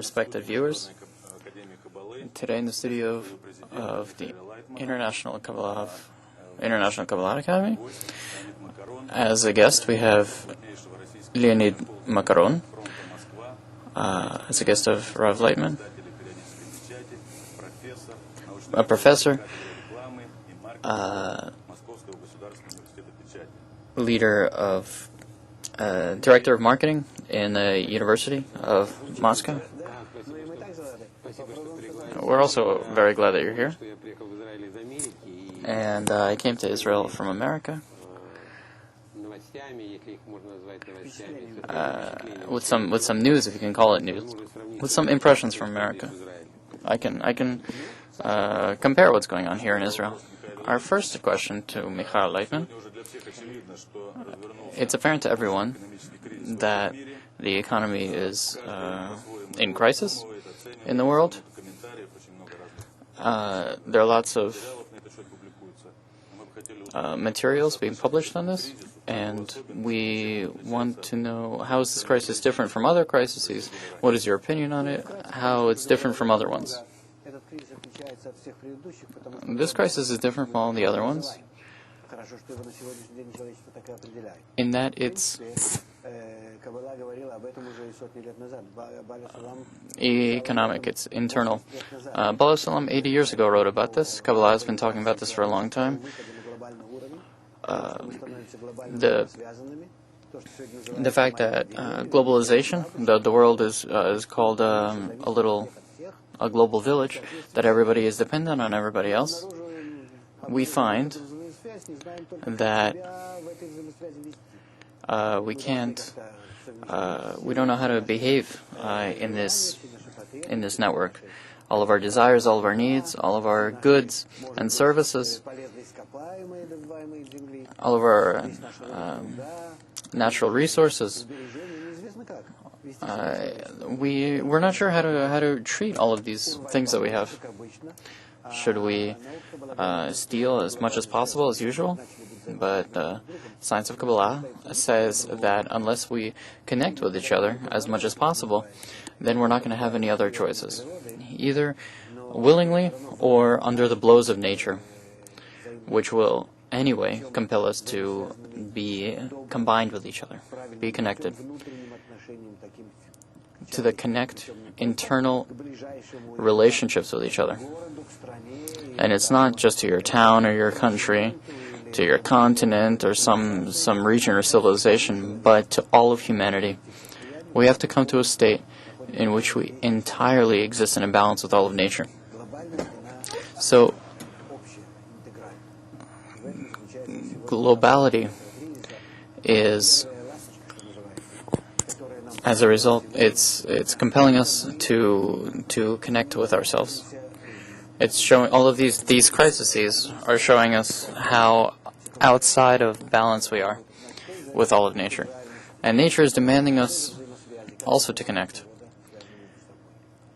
respected viewers. Today in the studio of the International Kabbalah Academy, as a guest we have Leonid Makaron, as a guest of Rav Leitman, a professor, leader of director of marketing in the University of Moscow. We're also very glad that you're here. And I came to Israel from America with some news, if you can call it news, with some impressions from America. I can compare what's going on here in Israel. Our first question to Michael Leitman. It's apparent to everyone that the economy is in crisis in the world. There are lots of materials being published on this, and we want to know, how is this crisis different from other crises? What is your opinion on it? How it's different from other ones? This crisis is different from all the other ones in that it's economic, it's internal. Bala Salam 80 years ago wrote about this. Kabbalah has been talking about this for a long time. The fact that globalization, the world is called a global village, that everybody is dependent on everybody else, we find that we don't know how to behave in this network. All of our desires, all of our needs, all of our goods and services, all of our natural resources. We're not sure how to treat all of these things that we have. Should we steal as much as possible as usual? But the science of Kabbalah says that unless we connect with each other as much as possible, then we're not going to have any other choices, either willingly or under the blows of nature, which will anyway compel us to be combined with each other, be connected, to connect internal relationships with each other. And it's not just to your town or your country, to your continent or some region or civilization, but to all of humanity. We have to come to a state in which we entirely exist in a balance with all of nature. So, globality is, as a result, it's compelling us to connect with ourselves. It's showing, all of these crises are showing us how outside of balance we are with all of nature. And nature is demanding us also to connect.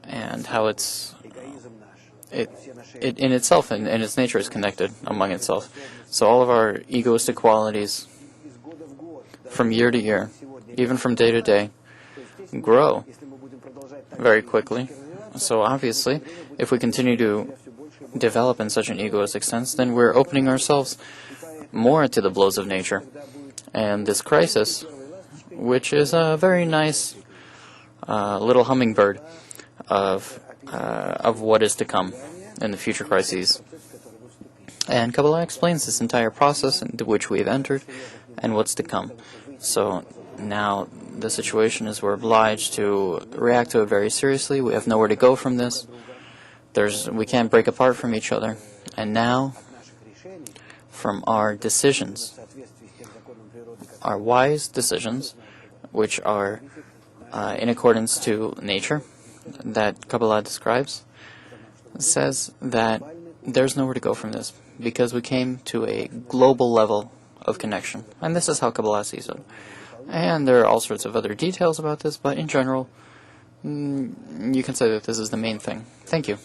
And how it in itself and in its nature is connected among itself. So all of our egoistic qualities from year to year, even from day to day, grow very quickly. So obviously, if we continue to develop in such an egoistic sense, then we're opening ourselves more to the blows of nature. And this crisis, which is a very nice little hummingbird of what is to come in the future crises. And Kabbalah explains this entire process into which we have entered and what's to come. So now the situation is we're obliged to react to it very seriously. We have nowhere to go from this. We can't break apart from each other. And now, from our decisions, our wise decisions, which are in accordance to nature, that Kabbalah describes, says that there's nowhere to go from this, because we came to a global level of connection. And this is how Kabbalah sees it. And there are all sorts of other details about this, but in general, you can say that this is the main thing. Thank you.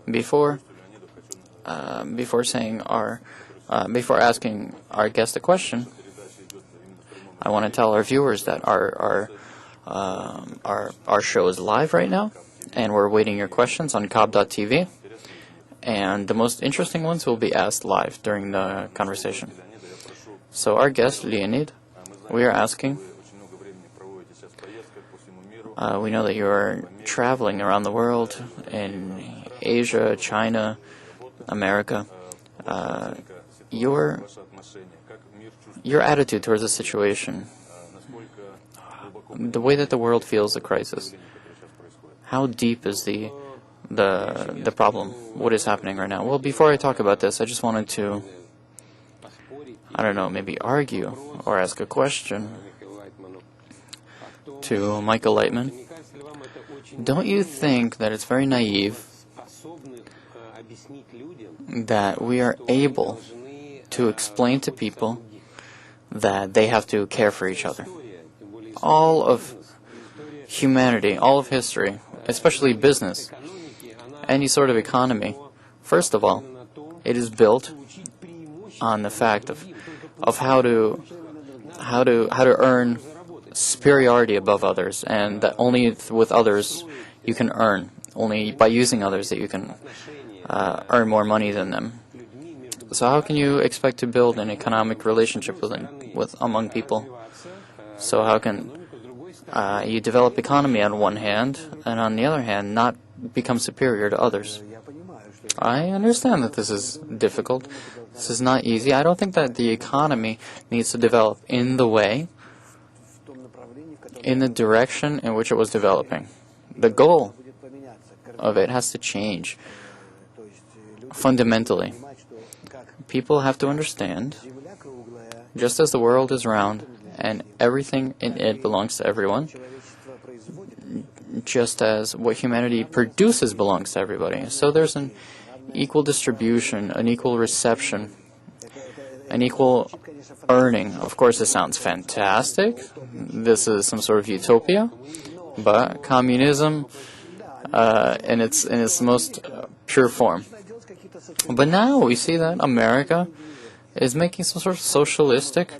Before asking our guest a question, I want to tell our viewers that our Our show is live right now, and we're waiting your questions on Kab.tv. And the most interesting ones will be asked live during the conversation. So our guest, Leonid, we are asking, we know that you are traveling around the world in Asia, China, America. Your attitude towards the situation, the way that the world feels the crisis, how deep is the problem? What is happening right now? Well, before I talk about this, I just wanted to, I don't know, maybe argue or ask a question to Michael Lightman. Don't you think that it's very naive that we are able to explain to people that they have to care for each other? All of humanity, all of history, especially business, any sort of economy, first of all, it is built on the fact of how to earn superiority above others, and that only with others you can earn, only by using others that you can earn more money than them. So how can you expect to build an economic relationship among people? So how can you develop economy on one hand, and on the other hand, not become superior to others? I understand that this is difficult. This is not easy. I don't think that the economy needs to develop in the direction in which it was developing. The goal of it has to change fundamentally. People have to understand, just as the world is round and everything in it belongs to everyone, just as what humanity produces belongs to everybody. So there's an equal distribution, an equal reception, an equal earning. Of course, it sounds fantastic. This is some sort of utopia, but communism in its most pure form. But now we see that America is making some sort of socialistic,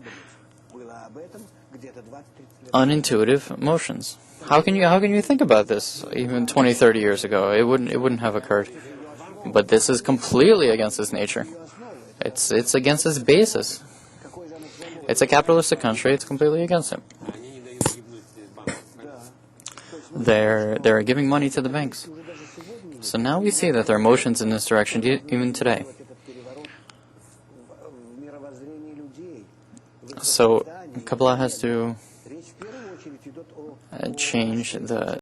unintuitive motions. How can you think about this? Even 20, 30 years ago, it wouldn't have occurred. But this is completely against its nature. It's against its basis. It's a capitalistic country. It's completely against it. They're giving money to the banks. So now we see that there are motions in this direction even today. So Kabbalah has to change the